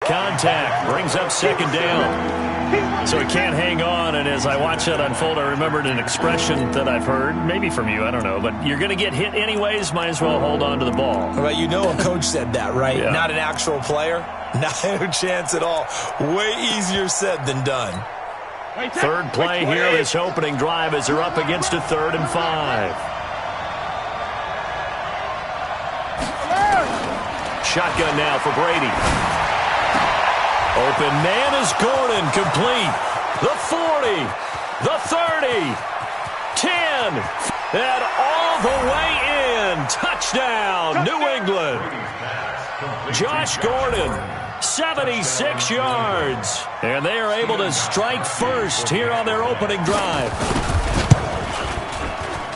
contact. Brings up second down. So he can't hang on, and as I watch that unfold, I remembered an expression that I've heard, maybe from you, I don't know, but you're going to get hit anyways, might as well hold on to the ball. Well, you know a coach said that, right? Yeah. Not an actual player. Not a chance at all. Way easier said than done. Third play here, this opening drive, as they're up against a 3rd and 5. Shotgun now for Brady. Open man is Gordon, complete. The 40, the 30, 10, and all the way in. Touchdown, New England. Josh Gordon, 76 yards. And they are able to strike first here on their opening drive.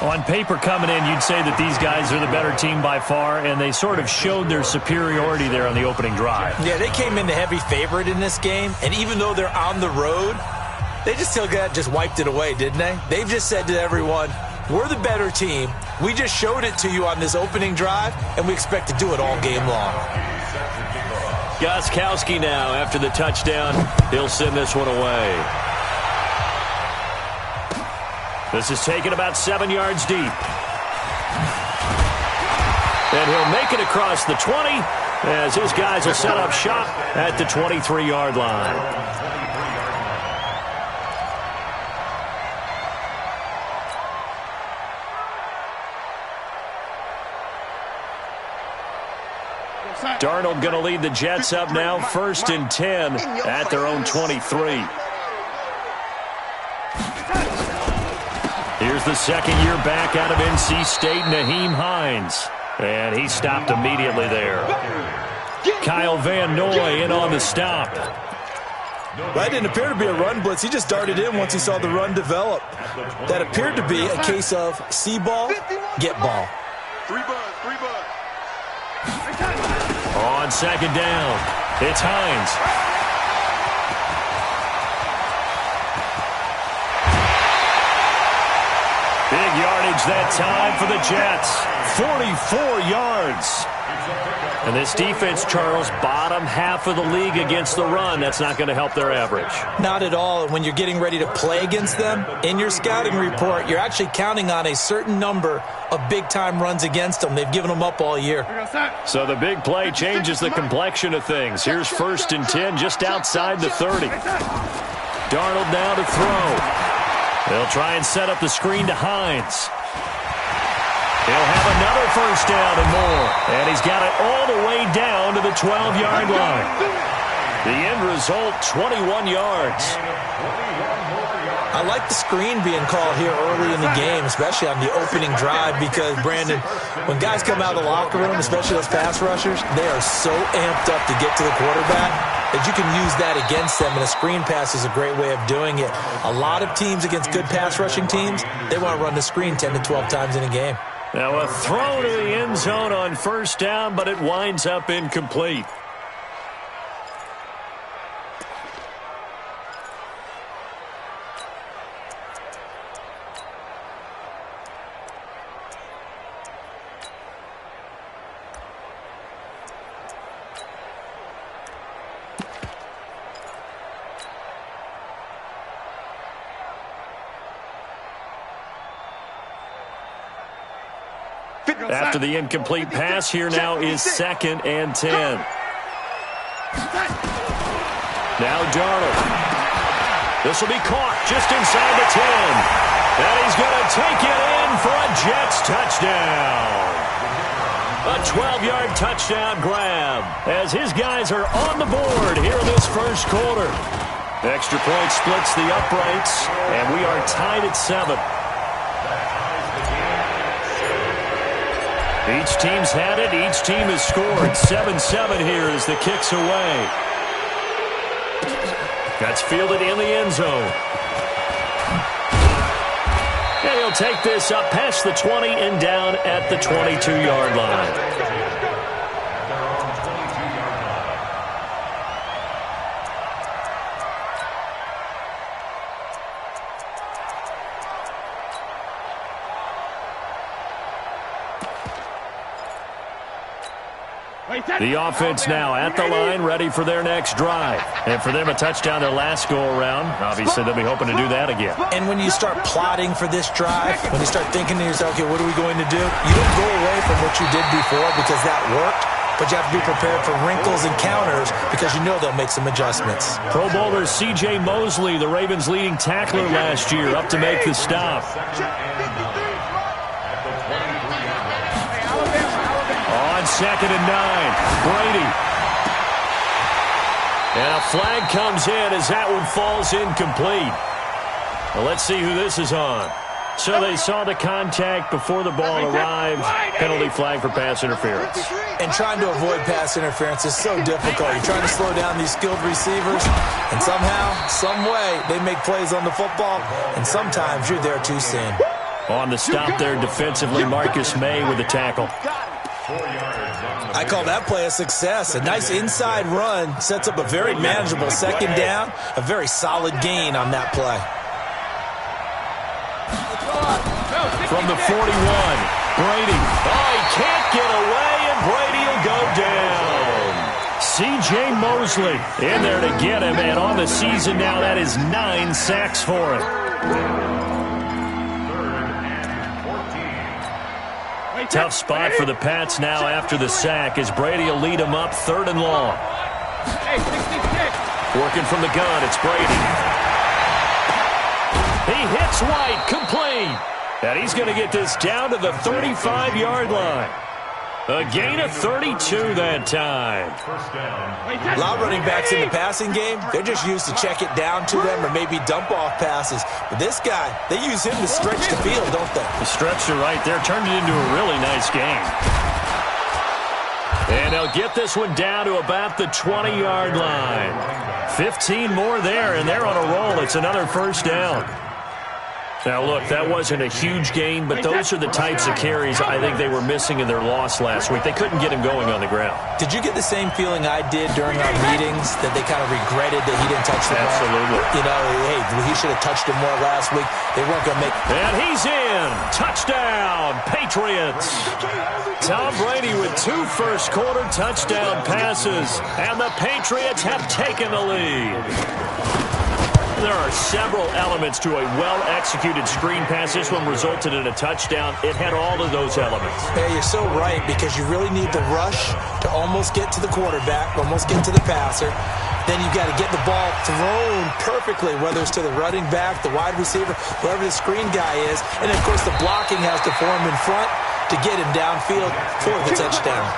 On paper coming in, you'd say that these guys are the better team by far, and they sort of showed their superiority there on the opening drive. Yeah, they came in the heavy favorite in this game, and even though they're on the road, they just wiped it away, didn't they? They've just said to everyone, we're the better team. We just showed it to you on this opening drive, and we expect to do it all game long. Gostkowski now after the touchdown. He'll send this one away. This is taken about 7 yards deep. And he'll make it across the 20 as his guys will set up shop at the 23-yard line. Darnold going to lead the Jets up now, 1st and 10 at their own 23. Here's the second-year back out of NC State, Nyheim Hines. And he stopped immediately there. Kyle Van Noy in on the stop. That didn't appear to be a run blitz. He just darted in once he saw the run develop. That appeared to be a case of see ball, get ball. On second down, it's Hines. Big yardage that time for the Jets. 44 yards. And this defense, Charles, bottom half of the league against the run. That's not going to help their average. Not at all. When you're getting ready to play against them, in your scouting report, you're actually counting on a certain number of big-time runs against them. They've given them up all year. So the big play changes the complexion of things. Here's 1st and 10 just outside the 30. Darnold now to throw. They'll try and set up the screen to Hines. He'll have another 1st down and more. And he's got it all the way down to the 12-yard line. The end result, 21 yards. I like the screen being called here early in the game, especially on the opening drive, because, Brandon, when guys come out of the locker room, especially those pass rushers, they are so amped up to get to the quarterback that you can use that against them, and a screen pass is a great way of doing it. A lot of teams against good pass rushing teams, they want to run the screen 10 to 12 times in a game. Now a throw to the end zone on 1st down, but it winds up incomplete. After the incomplete pass, here now is 2nd and 10. Now Darnold. This will be caught just inside the 10. And he's going to take it in for a Jets touchdown. A 12-yard touchdown grab as his guys are on the board here in this 1st quarter. Extra point splits the uprights, and we are tied at 7. Each team's had it. Each team has scored. 7-7 here as the kick's away. That's fielded in the end zone. And he'll take this up past the 20 and down at the 22-yard line. The offense now at the line, ready for their next drive. And for them, a touchdown their last go-around. Obviously, they'll be hoping to do that again. And when you start plotting for this drive, when you start thinking to yourself, okay, what are we going to do? You don't go away from what you did before because that worked, but you have to be prepared for wrinkles and counters because you know they'll make some adjustments. Pro Bowler C.J. Mosley, the Ravens' leading tackler last year, up to make the stop. On 2nd and 9, Brady. And a flag comes in as that one falls incomplete. Well, let's see who this is on. So they saw the contact before the ball arrived. Penalty flag for pass interference. And trying to avoid pass interference is so difficult. You're trying to slow down these skilled receivers, and somehow, some way, they make plays on the football, and sometimes you're there too soon. On the stop there defensively, Marcus May with the tackle. I call that play a success. A nice inside run sets up a very manageable 2nd down, a very solid gain on that play. From the 41, Brady. Oh, he can't get away, and Brady will go down. C.J. Mosley in there to get him, and on the season now, that is 9 sacks for him. Tough spot for the Pats now after the sack as Brady will lead them up 3rd and long. Working from the gun, it's Brady. He hits White, complete. And he's going to get this down to the 35-yard line. A gain of 32 that time. A lot of running backs in the passing game, they're just used to check it down to them or maybe dump off passes. But this guy, they use him to stretch the field, don't they? The stretcher right there turned it into a really nice game. And they'll get this one down to about the 20-yard line. 15 more there, and they're on a roll. It's another 1st down. Now, look, that wasn't a huge gain, but those are the types of carries I think they were missing in their loss last week. They couldn't get him going on the ground. Did you get the same feeling I did during our meetings, that they kind of regretted that he didn't touch the ball? Absolutely. You know, hey, he should have touched him more last week. They weren't going to make... And he's in. Touchdown, Patriots. Tom Brady with 2 first-quarter touchdown passes, and the Patriots have taken the lead. There are several elements to a well-executed screen pass. This one resulted in a touchdown. It had all of those elements. Yeah, you're so right, because you really need the rush to almost get to the quarterback, almost get to the passer. Then you've got to get the ball thrown perfectly, whether it's to the running back, the wide receiver, whoever the screen guy is. And, of course, the blocking has to form in front to get him downfield for the touchdown.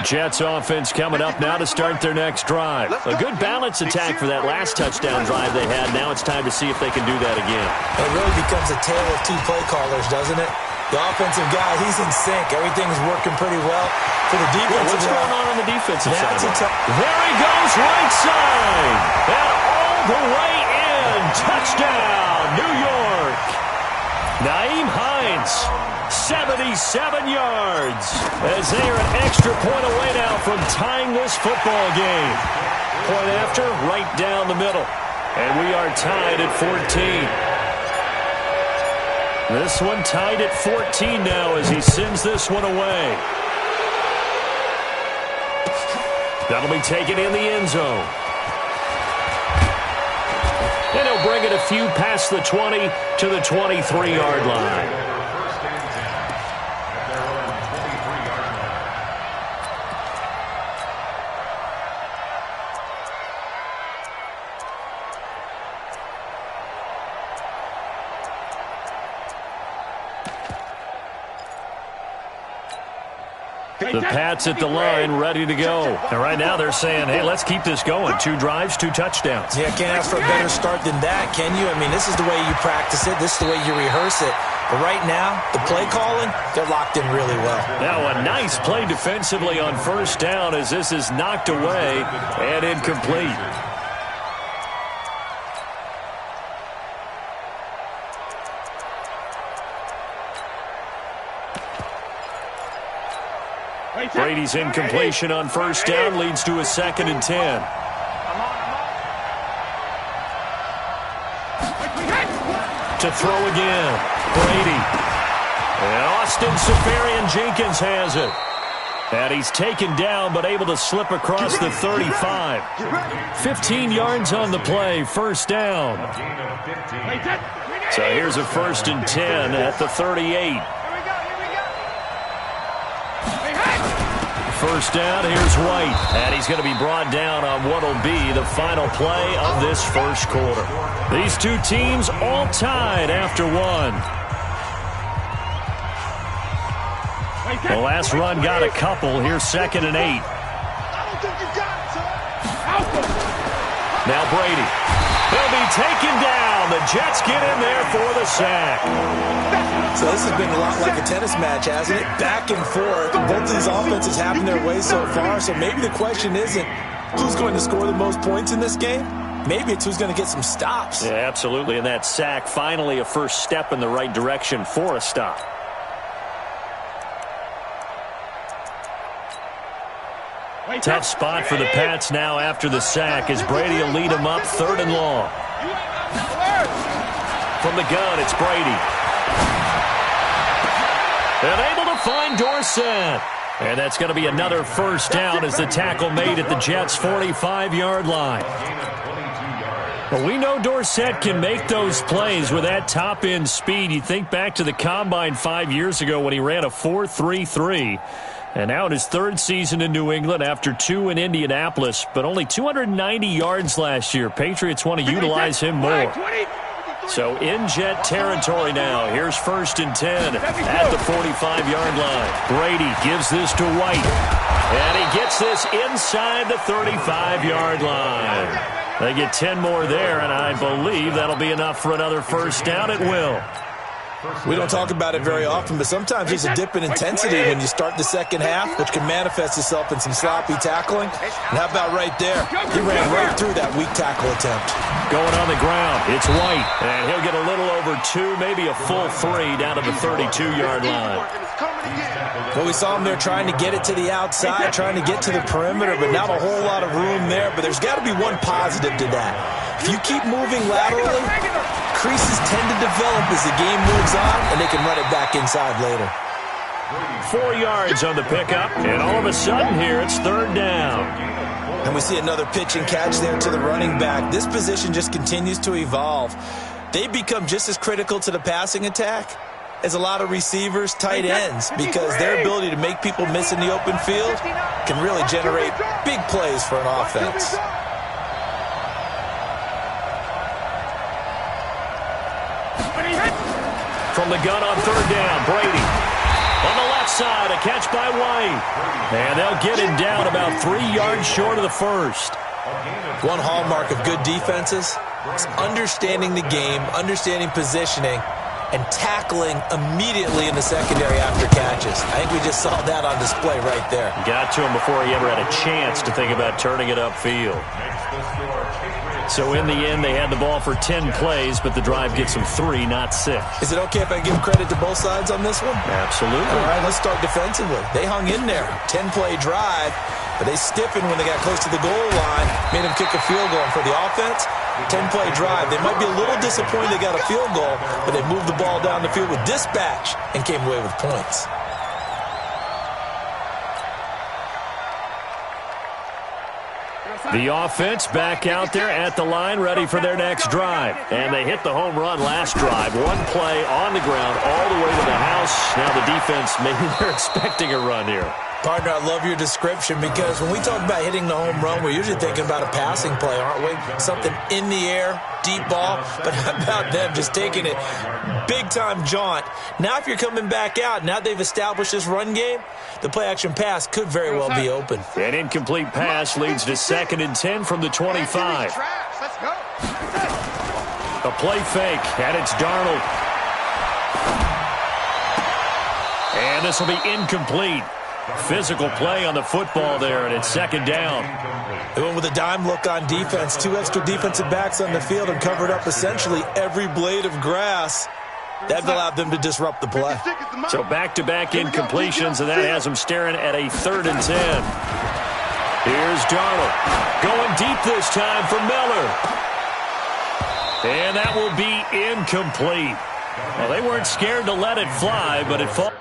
Jets offense coming up now to start their next drive. A good balance attack for that last touchdown drive they had. Now it's time to see if they can do that again. It really becomes a tale of 2 play callers, doesn't it? The offensive guy, he's in sync. Everything's working pretty well. For the defensive What's going on the defensive side? There he goes, right side. And all the way in. Touchdown, New York. Naeem Hines, 77 yards, as they are an extra point away now from tying this football game. Point after, right down the middle. And we are tied at 14. This one tied at 14 now as he sends this one away. That'll be taken in the end zone. And he'll bring it a few past the 20 to the 23-yard line. The Pats at the line, ready to go. And right now they're saying, hey, let's keep this going. 2 drives, 2 touchdowns. Yeah, can't ask for a better start than that, can you? I mean, this is the way you practice it. This is the way you rehearse it. But right now, the play calling, they're locked in really well. Now a nice play defensively on 1st down as this is knocked away and incomplete. Brady's incompletion on 1st down leads to a 2nd and 10. To throw again. Brady. And Austin Seferian-Jenkins has it. And he's taken down but able to slip across the 35. 15 yards on the play, first down. So here's a 1st and 10 at the 38. First down, here's White. And he's going to be brought down on what will be the final play of this first quarter. These two teams all tied after one. The last run got a couple. Here's 2nd and 8. Now Brady. He'll be taken down. The Jets get in there for the sack. So this has been a lot like a tennis match, hasn't it? Back and forth. Both of these offenses having their way so far. So maybe the question isn't who's going to score the most points in this game. Maybe it's who's going to get some stops. Yeah, absolutely. And that sack, finally a first step in the right direction for a stop. Tough spot for the Pats now after the sack as Brady will lead them up 3rd and long. From the gun, it's Brady. And able to find Dorsett. And that's going to be another first down as the tackle made at the Jets' 45-yard line. Well, we know Dorsett can make those plays with that top-end speed. You think back to the Combine 5 years ago when he ran a 4.33. And now in his 3rd season in New England after 2 in Indianapolis, but only 290 yards last year. Patriots want to utilize him more. So in Jet territory now. Here's 1st and 10 at the 45-yard line. Brady gives this to White. And he gets this inside the 35-yard line. They get 10 more there, and I believe that'll be enough for another first down. It will. We don't talk about it very often, but sometimes there's a dip in intensity when you start the second half, which can manifest itself in some sloppy tackling. And how about right there? He ran right through that weak tackle attempt. Going on the ground, it's White. And he'll get a little over 2, maybe a full 3 down to the 32-yard line. Well, we saw him there trying to get it to the outside, trying to get to the perimeter, but not a whole lot of room there. But there's got to be one positive to that. If you keep moving laterally, creases tend to develop as the game moves on, and they can run it back inside later. 4 yards on the pickup, and all of a sudden here it's 3rd down. And we see another pitch and catch there to the running back. This position just continues to evolve. They become just as critical to the passing attack as a lot of receivers, tight ends, because their ability to make people miss in the open field can really generate big plays for an offense. From the gun on 3rd down, Brady. On the left side, a catch by White. And they'll get him down about 3 yards short of the first. One hallmark of good defenses is understanding the game, understanding positioning, and tackling immediately in the secondary after catches. I think we just saw that on display right there. Got to him before he ever had a chance to think about turning it upfield. So in the end, they had the ball for 10 plays, but the drive gets them 3, not 6. Is it okay if I give credit to both sides on this one? Absolutely. All right, let's start defensively. They hung in there. 10-play drive, but they stiffened when they got close to the goal line, made them kick a field goal. And for the offense, 10-play drive. They might be a little disappointed they got a field goal, but they moved the ball down the field with dispatch and came away with points. The offense back out there at the line, ready for their next drive. And they hit the home run last drive. One play on the ground all the way to the house. Now the defense, maybe they're expecting a run here. Partner, I love your description because when we talk about hitting the home run, we're usually thinking about a passing play, aren't we? Something in the air, deep ball. But how about them just taking it big-time jaunt? Now if you're coming back out, now they've established this run game, the play-action pass could very well be open. An incomplete pass leads to 2nd and 10 from the 25. A play fake, and it's Darnold. And this will be incomplete. Physical play on the football there, and it's 2nd down. They went with a dime look on defense. 2 extra defensive backs on the field and covered up essentially every blade of grass. That allowed them to disrupt the play. So back-to-back incompletions, and that has them staring at a 3rd and 10. Here's Darnold. Going deep this time for Miller. And that will be incomplete. Well, they weren't scared to let it fly, but it falls.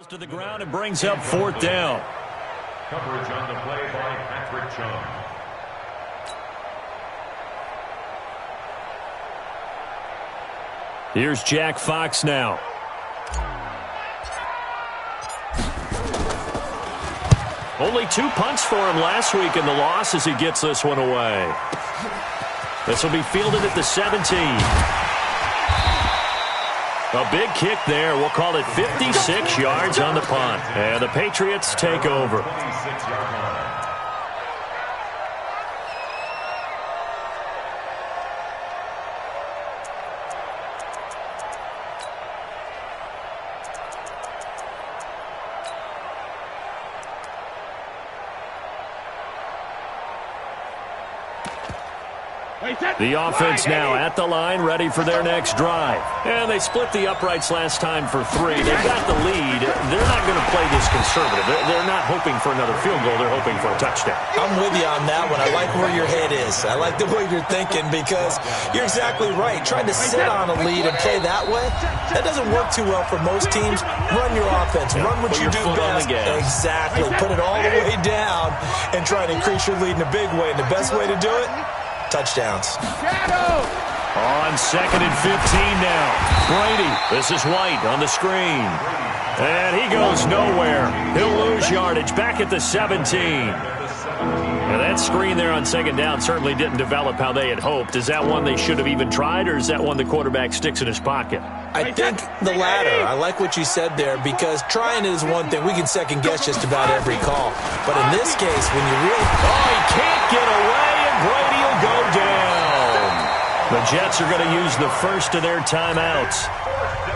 To the ground and brings up 4th down. Coverage on the play by Patrick Chung. Here's Jack Fox now. Only 2 punts for him last week in the loss as he gets this one away. This will be fielded at the 17. A big kick there. We'll call it 56 yards on the punt. And the Patriots take over. The offense now at the line, ready for their next drive. And they split the uprights last time for 3. They've got the lead. They're not going to play this conservative. They're not hoping for another field goal. They're hoping for a touchdown. I'm with you on that one. I like where your head is. I like the way you're thinking because you're exactly right. Trying to sit on a lead and play that way, that doesn't work too well for most teams. Run your offense. Run what you do best. Exactly. Put it all the way down and try to increase your lead in a big way. And the best way to do it, touchdowns. On 2nd and 15 now. Brady. This is White on the screen. And he goes nowhere. He'll lose yardage back at the 17. Now that screen there on 2nd down certainly didn't develop how they had hoped. Is that one they should have even tried, or is that one the quarterback sticks in his pocket? I think the latter. I like what you said there because trying is one thing. We can second guess just about every call. But in this case, when you really... Oh, he can't get away, and Brady will go down. The Jets are going to use the first of their timeouts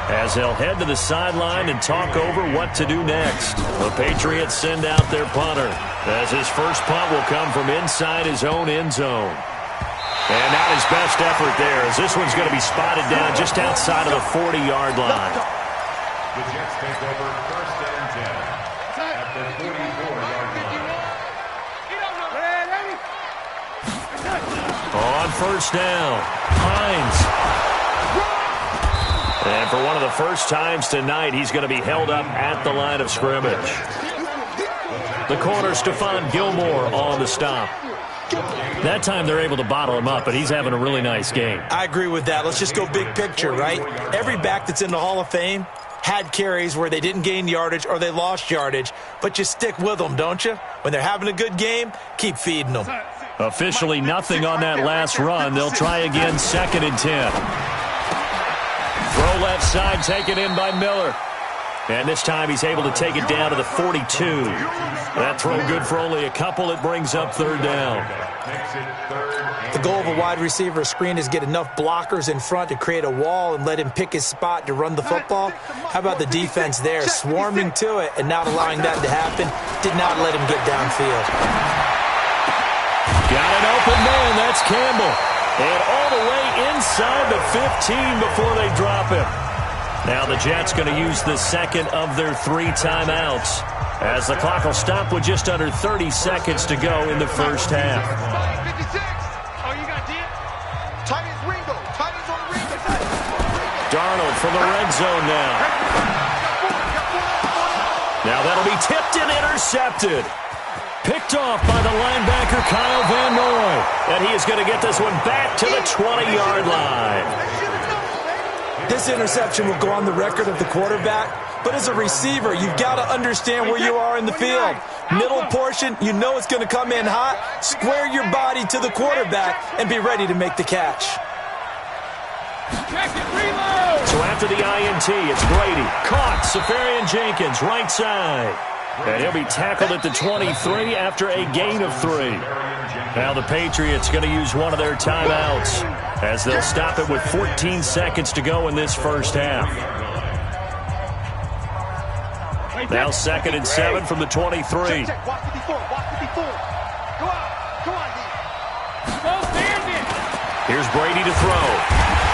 as they'll head to the sideline and talk over what to do next. The Patriots send out their punter as his first punt will come from inside his own end zone. And not his best effort there as this one's going to be spotted down just outside of the 40-yard line. The Jets take over 1st and 10 at the 44-yard line. On 1st down, Hines. And for one of the first times tonight, he's going to be held up at the line of scrimmage. The corner, Stephon Gilmore, on the stop. That time they're able to bottle him up, but he's having a really nice game. I agree with that. Let's just go big picture, right? Every back that's in the Hall of Fame had carries where they didn't gain yardage or they lost yardage, but you stick with them, don't you? When they're having a good game, keep feeding them. Officially nothing on that last run. They'll try again 2nd and 10. Throw left side, taken in by Miller. And this time he's able to take it down to the 42. That throw good for only a couple. It brings up 3rd down. The goal of a wide receiver screen is get enough blockers in front to create a wall and let him pick his spot to run the football. How about the defense there, swarming to it and not allowing that to happen? Did not let him get downfield. Got an open man. That's Campbell. And all the way inside the 15 before they drop him. Now the Jets going to use the second of their 3 timeouts as the clock will stop with just under 30 seconds to go in the first half. Darnold from the red zone now. Now that'll be tipped and intercepted. Picked off by the linebacker Kyle Van Noy. And he is going to get this one back to the 20-yard line. This interception will go on the record of the quarterback, but as a receiver, you've got to understand where you are in the field. Middle portion, you know it's going to come in hot. Square your body to the quarterback and be ready to make the catch. So after the INT, it's Brady. Caught. Safarian-Jenkins, right side. And he'll be tackled at the 23 after a gain of 3. Now the Patriots going to use one of their timeouts as they'll stop it with 14 seconds to go in this first half. Now 2nd and 7 from the 23. Here's Brady to throw.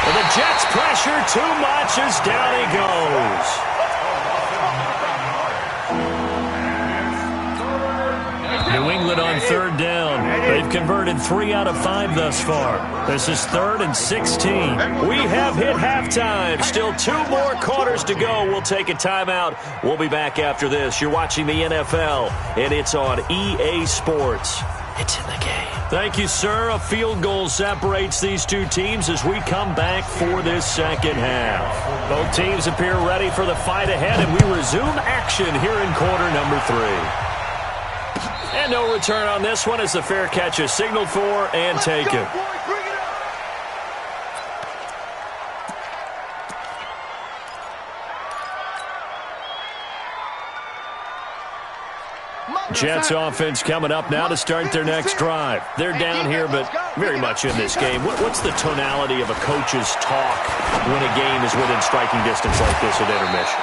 And the Jets pressure too much as down he goes. New England on 3rd down. They've converted 3 out of 5 thus far. This is 3rd and 16. We have hit halftime. Still 2 more quarters to go. We'll take a timeout. We'll be back after this. You're watching the NFL, and it's on EA Sports. It's in the game. Thank you, sir. A field goal separates these 2 teams as we come back for this second half. Both teams appear ready for the fight ahead, and we resume action here in quarter number 3. And no return on this one as the fair catch is signaled for and taken. Jets offense coming up now to start their next drive. They're down here, but very much in this game. What's the tonality of a coach's talk when a game is within striking distance like this at intermission?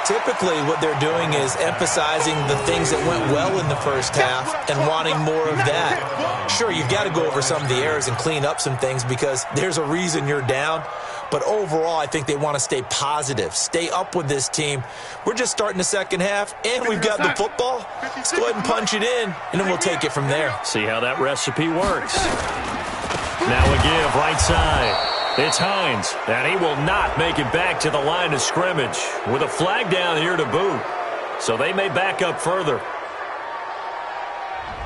Typically, what they're doing is emphasizing the things that went well in the first half and wanting more of that. Sure, you've got to go over some of the errors and clean up some things because there's a reason you're down. But overall, I think they want to stay positive, stay up with this team. We're just starting the second half, and we've got the football. Let's go ahead and punch it in, and then we'll take it from there. See how that recipe works. Now a give, right side. It's Hines, and he will not make it back to the line of scrimmage with a flag down here to boot. So they may back up further.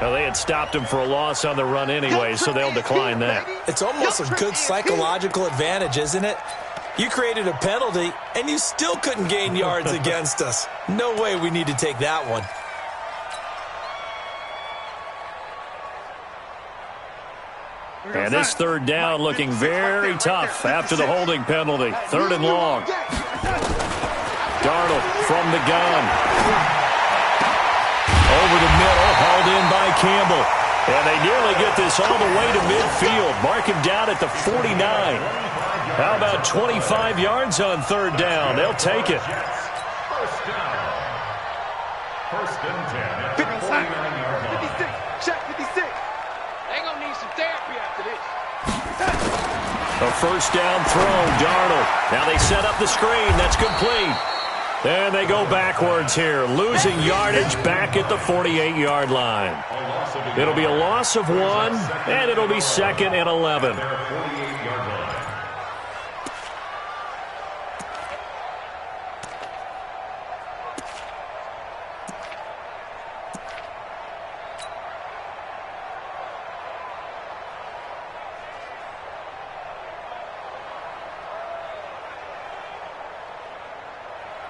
Well, they had stopped him for a loss on the run anyway, so they'll decline that. It's almost a good psychological advantage, isn't it? You created a penalty, and you still couldn't gain yards against us. No way we need to take that one. And this 3rd down looking very tough after the holding penalty. 3rd and long. Darnold from the gun. Over the middle, hauled in by Campbell. And they nearly get this all the way to midfield. Mark him down at the 49. How about 25 yards on 3rd down? They'll take it. First down. 1st and 10 at the 49-yard line. 56. Check 56. They gonna need some therapy after this. A 1st down throw, Darnold. Now they set up the screen. That's complete. And they go backwards here, losing yardage back at the 48-yard line. It'll be a loss of 1, and it'll be 2nd and 11.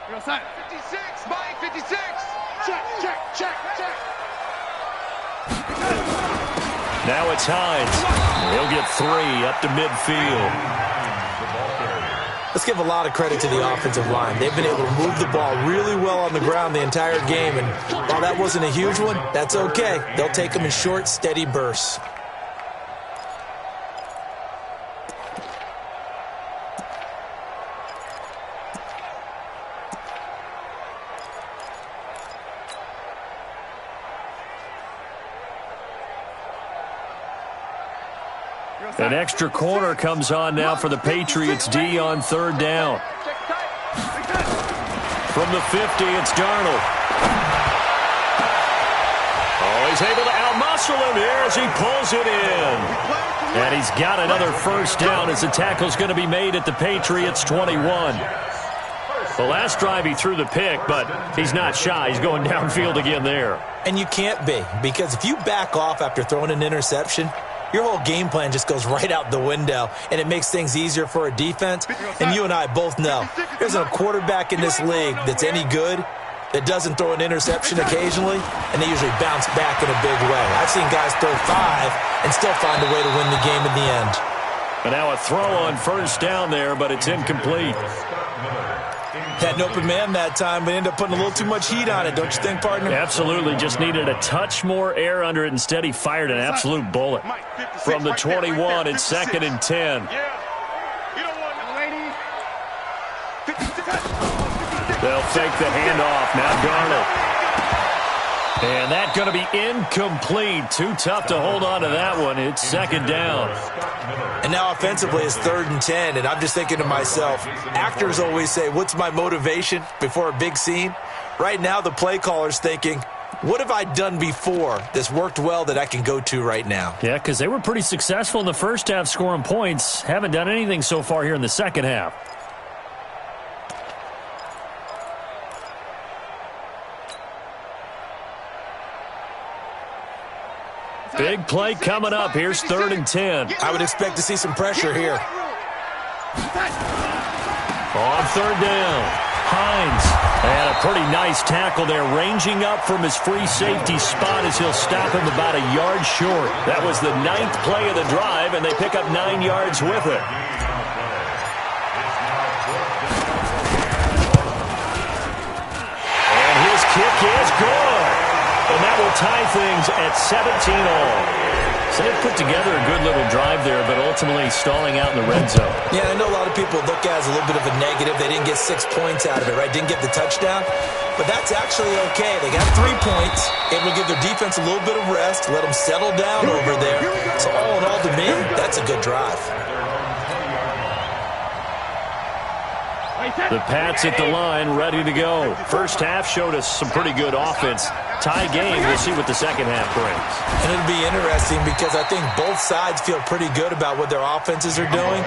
You're outside. 56, Mike, 56. Check. Now it's Hines. He'll get 3 up to midfield. Let's give a lot of credit to the offensive line. They've been able to move the ball really well on the ground the entire game, and while that wasn't a huge one, that's okay. They'll take them in short, steady bursts. An extra corner comes on now for the Patriots D on 3rd down. From the 50, it's Darnold. Oh, he's able to outmuscle him here as he pulls it in. And he's got another 1st down as the tackle's going to be made at the Patriots 21. The last drive he threw the pick, but he's not shy. He's going downfield again there. And you can't be, because if you back off after throwing an interception, your whole game plan just goes right out the window, and it makes things easier for a defense. And you and I both know there's a quarterback in this league that's any good that doesn't throw an interception occasionally, and they usually bounce back in a big way. I've seen guys throw 5 and still find a way to win the game in the end. And now a throw on 1st down there, but it's incomplete. Had an open man that time, but ended up putting a little too much heat on it, don't you think, partner? Absolutely. Just needed a touch more air under it. Instead, he fired an absolute bullet. From the 21, it's 2nd and 10. They'll fake the handoff. Now Darnold. And that's going to be incomplete. Too tough to hold on to that one. It's 2nd down. And now offensively it's 3rd and 10. And I'm just thinking to myself, actors always say, what's my motivation before a big scene? Right now the play caller's thinking, what have I done before that's worked well that I can go to right now? Yeah, because they were pretty successful in the first half scoring points. Haven't done anything so far here in the second half. Big play coming up. Here's 3rd and 10. I would expect to see some pressure here. On 3rd down, Hines. And a pretty nice tackle there, ranging up from his free safety spot as he'll stop him about a yard short. That was the 9th play of the drive, and they pick up 9 yards with it. And his kick is good. And that will tie things at 17-all. So they put together a good little drive there, but ultimately stalling out in the red zone. Yeah, I know a lot of people look at it as a little bit of a negative. They didn't get 6 points out of it, right? Didn't get the touchdown. But that's actually okay. They got 3 points, able to give their defense a little bit of rest, let them settle down over there. So all in all, to me, that's a good drive. The Pats at the line, ready to go. First half showed us some pretty good offense. Tie game, we'll see what the second half brings. And it'll be interesting because I think both sides feel pretty good about what their offenses are doing.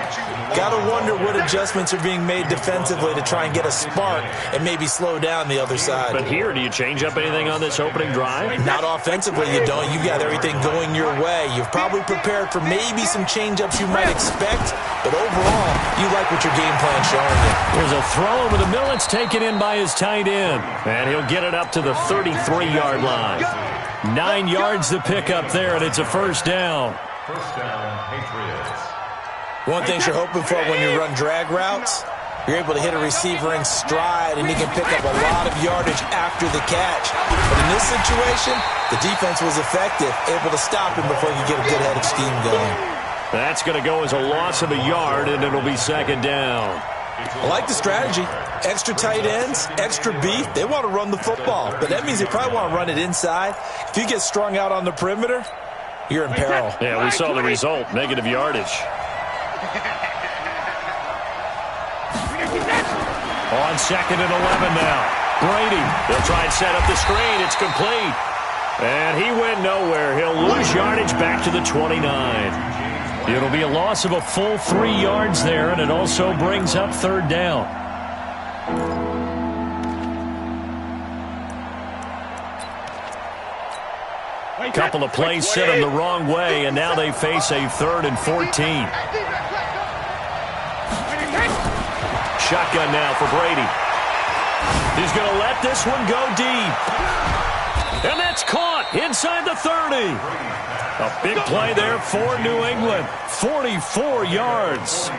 Got to wonder what adjustments are being made defensively to try and get a spark and maybe slow down the other side. But here, do you change up anything on this opening drive? Not offensively, you don't. You got everything going your way. You've probably prepared for maybe some change-ups you might expect, but overall, you like what your game plan's showing you. There's a throw over the middle. It's taken in by his tight end. And he'll get it up to the 33-yard line. 9 yards to pick up there, and it's a first down. First down, Patriots. One thing you're hoping for when you run drag routes, you're able to hit a receiver in stride, and he can pick up a lot of yardage after the catch. But in this situation, the defense was effective, able to stop him before you get a good head of steam going. That's going to go as a loss of a yard, and it'll be second down. I like the strategy. Extra tight ends, extra beef. They want to run the football, but that means they probably want to run it inside. If you get strung out on the perimeter, you're in peril. Yeah, we saw the result, negative yardage. On 2nd and 11 now. Brady, they'll try and set up the screen. It's complete. And he went nowhere. He'll lose yardage back to the 29. It'll be a loss of a full 3 yards there, and it also brings up 3rd down. A couple of plays set him the wrong way, and now they face a 3rd and 14. Shotgun now for Brady. He's going to let this one go deep. And that's caught inside the 30. A big play there for New England. 44 yards.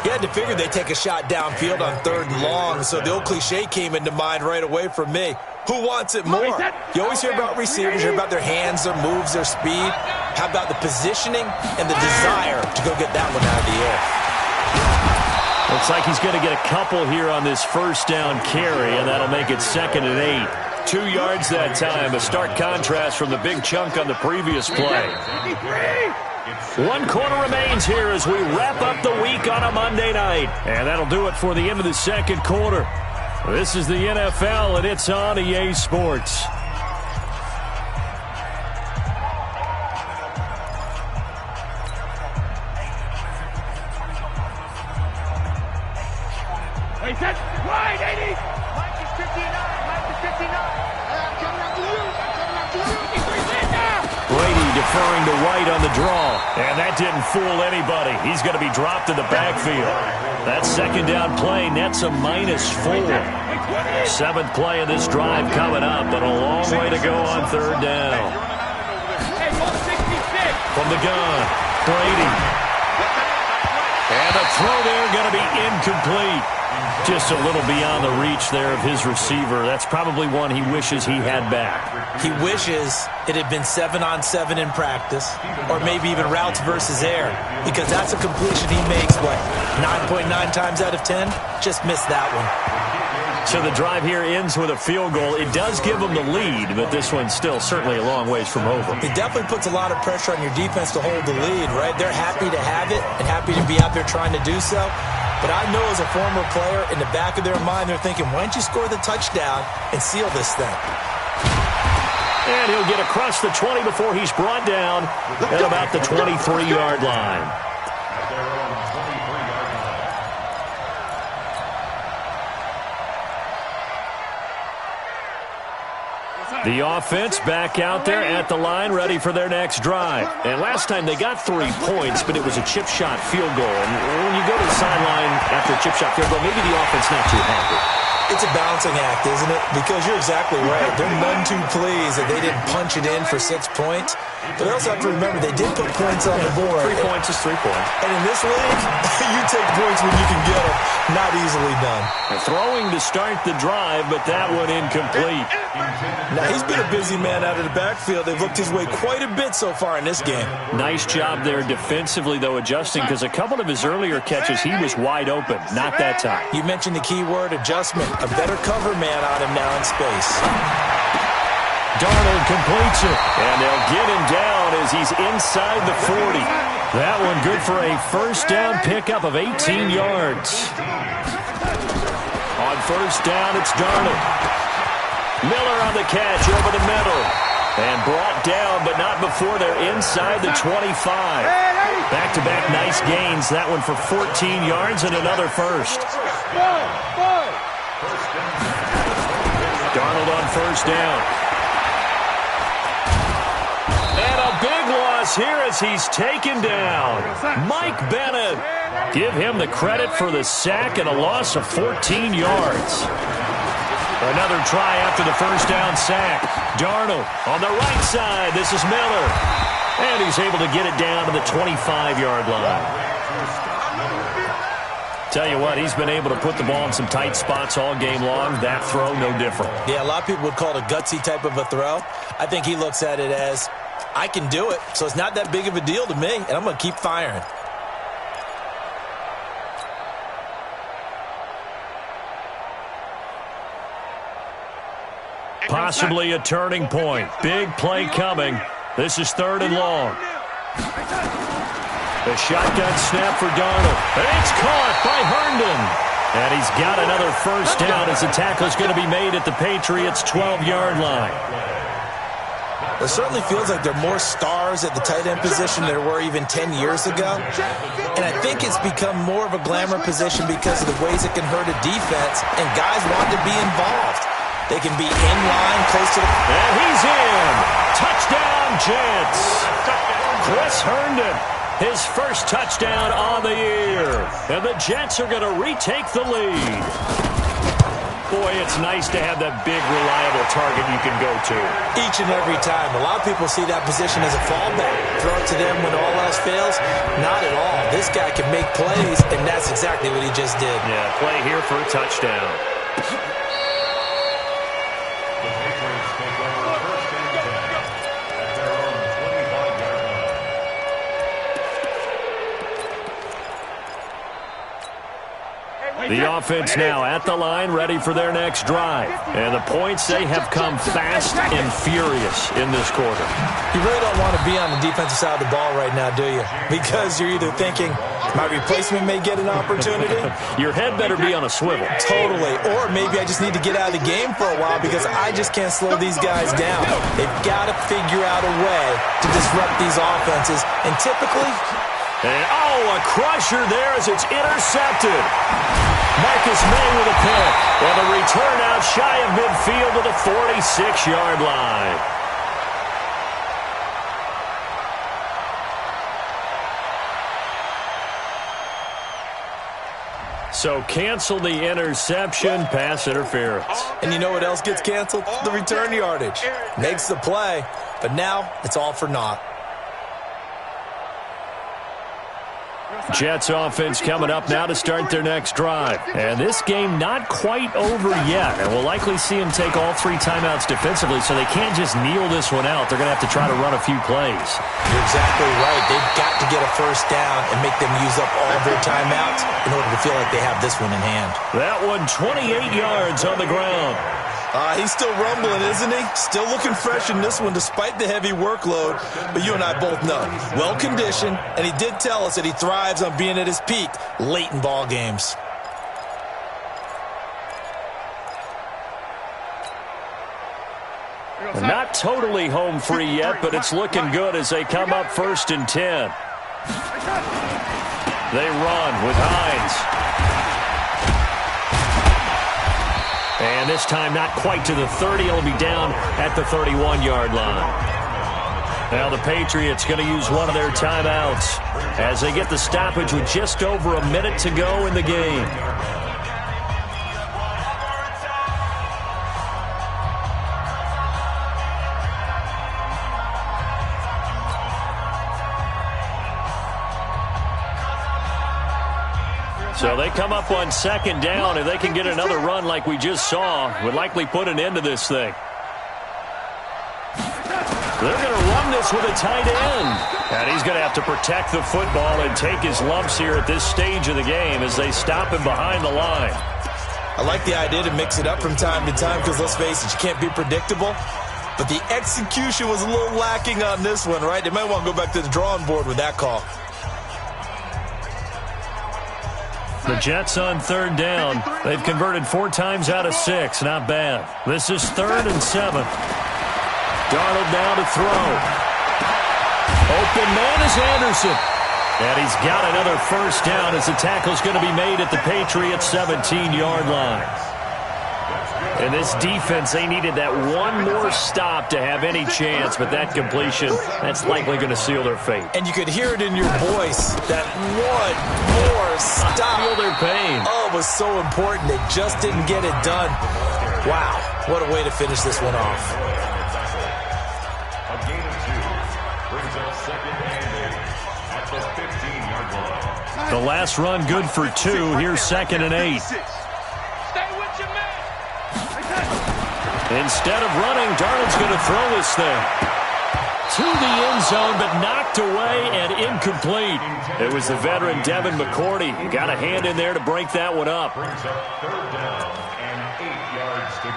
You had to figure they'd take a shot downfield on 3rd and long, so the old cliche came into mind right away for me. Who wants it more? You always hear about receivers, you hear about their hands, their moves, their speed. How about the positioning and the desire to go get that one out of the air? Looks like he's going to get a couple here on this first down carry, and that'll make it 2nd and 8. 2 yards that time, a stark contrast from the big chunk on the previous play. 1 quarter remains here as we wrap up the week on a Monday night. And that'll do it for the end of the second quarter. This is the NFL, and it's on EA Sports. Wait, that's wide, 80. Mike is 59. Mike is 59. I'm coming after you. I'm coming after you. Brady deferring to White on the draw. And that didn't fool anybody. He's going to be dropped in the backfield. That second down play nets a -4. 7th play of this drive coming up, but a long way to go on 3rd down. From the gun, Brady. And And the throw there going to be incomplete. Just a little beyond the reach there of his receiver. That's probably one he wishes he had back. He wishes it had been 7-on-7 in practice, or maybe even routes versus air, because that's a completion he makes, what, 9.9 times out of 10? Just missed that one. So the drive here ends with a field goal. It does give them the lead, but this one's still certainly a long ways from over. It definitely puts a lot of pressure on your defense to hold the lead, right? They're happy to have it and happy to be out there trying to do so. But I know as a former player, in the back of their mind, they're thinking, why don't you score the touchdown and seal this thing? And he'll get across the 20 before he's brought down at about the 23-yard line. The offense back out there at the line, ready for their next drive. And last time they got 3 points, but it was a chip shot field goal. And when you go to the sideline after a chip shot field goal, maybe the offense not too happy. It's a balancing act, isn't it? Because you're exactly right. They're none too pleased that they didn't punch it in for 6 points. But they also have to remember they did put points on the board. 3 points is 3 points. And in this league, you take points when you can get them. Not easily done. Throwing to start the drive, but that one incomplete. Now, he's been a busy man out of the backfield. They've looked his way quite a bit so far in this game. Nice job there defensively, though, adjusting, because a couple of his earlier catches, he was wide open. Not that time. You mentioned the key word, adjustment. A better cover man on him now in space. Darnold completes it, and they'll get him down as he's inside the 40. That one good for a first down pickup of 18 yards. On first down, it's Darnold. Miller on the catch over the middle. And brought down, but not before they're inside the 25. Back-to-back nice gains. That one for 14 yards and another first. Darnold on first down. And a big loss here as he's taken down. Mike Bennett. Give him the credit for the sack and a loss of 14 yards. Another try after the first down sack. Darnold on the right side. This is Miller. And he's able to get it down to the 25-yard line. Tell you what, he's been able to put the ball in some tight spots all game long. That throw, no different. Yeah, a lot of people would call it a gutsy type of a throw. I think he looks at it as, I can do it, so it's not that big of a deal to me, and I'm going to keep firing. Possibly a turning point. Big play coming. This is 3rd and long. The shotgun snap for Darnold. And it's caught by Herndon. And he's got another first down as the tackle is going to be made at the Patriots' 12-yard line. It certainly feels like there are more stars at the tight end position than there were even 10 years ago. And I think it's become more of a glamour position because of the ways it can hurt a defense, and guys want to be involved. They can be in line, close to the... And he's in. Touchdown, Jets. Chris Herndon, his first touchdown on the year. And the Jets are going to retake the lead. Boy, it's nice to have that big, reliable target you can go to. Each and every time. A lot of people see that position as a fallback. Throw it to them when all else fails. Not at all. This guy can make plays, and that's exactly what he just did. Yeah, play here for a touchdown. The offense now at the line, ready for their next drive. And the points, they have come fast and furious in this quarter. You really don't want to be on the defensive side of the ball right now, do you? Because you're either thinking, my replacement may get an opportunity. Your head better be on a swivel. Totally. Or maybe I just need to get out of the game for a while because I just can't slow these guys down. They've got to figure out a way to disrupt these offenses. And typically... And, a crusher there as it's intercepted. Marcus May with a pick. And a return out shy of midfield to the 46-yard line. So cancel the interception, pass interference. And you know what else gets canceled? The return yardage. Makes the play, but now it's all for naught. Jets offense coming up now to start their next drive. And this game not quite over yet. And we'll likely see them take all 3 timeouts defensively, so they can't just kneel this one out. They're going to have to try to run a few plays. You're exactly right. They've got to get a first down and make them use up all their timeouts in order to feel like they have this one in hand. That one 28 yards on the ground. He's still rumbling, isn't he? Still looking fresh in this one despite the heavy workload. But you and I both know, well-conditioned, and he did tell us that he thrives on being at his peak late in ball games. Not totally home free yet, but it's looking good as they come up 1st and 10. They run with Hines. And this time not quite to the 30. It'll be down at the 31-yard line. Now the Patriots going to use one of their timeouts as they get the stoppage with just over a minute to go in the game. So they come up on 2nd down. If they can get another run like we just saw, would likely put an end to this thing. They're going to run this with a tight end. And he's going to have to protect the football and take his lumps here at this stage of the game as they stop him behind the line. I like the idea to mix it up from time to time because, let's face it, you can't be predictable. But the execution was a little lacking on this one, right? They might want to go back to the drawing board with that call. The Jets on 3rd down. They've converted 4 times out of 6. Not bad. This is 3rd and 7. Darnold now to throw. Open man is Anderson. And he's got another first down as the tackle's going to be made at the Patriots' 17-yard line. In this defense, they needed that one more stop to have any chance, but that completion, that's likely going to seal their fate. And you could hear it in your voice, that one more stop. Feel their pain. Oh, it was so important. They just didn't get it done. Wow, what a way to finish this one off. A gain of 2 brings up 2nd and 8 at the 15-yard line. The last run good for 2. Here's 2nd and 8. Instead of running, Darnold's going to throw this thing to the end zone, but knocked away and incomplete. It was the veteran Devin McCourty. Got a hand in there to break that one up. Brings up 3rd down and 8 yards to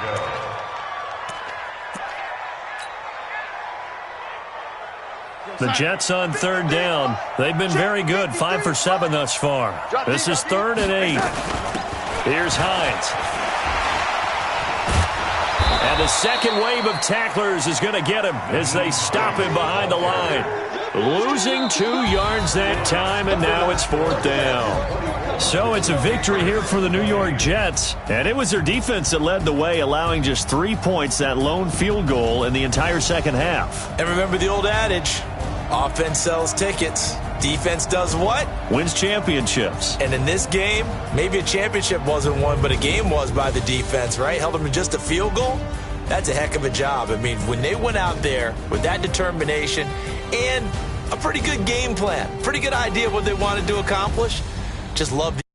go. The Jets on 3rd down. They've been very good, 5 for 7 thus far. This is 3rd and 8. Here's Hines. And the second wave of tacklers is going to get him as they stop him behind the line. Losing 2 yards that time, and now it's 4th down. So it's a victory here for the New York Jets. And it was their defense that led the way, allowing just 3 points, that lone field goal in the entire second half. And remember the old adage, offense sells tickets. Defense does what? Wins championships. And in this game, maybe a championship wasn't won, but a game was by the defense, right? Held them to just a field goal. That's a heck of a job. I mean, when they went out there with that determination and a pretty good game plan, pretty good idea of what they wanted to accomplish, just love the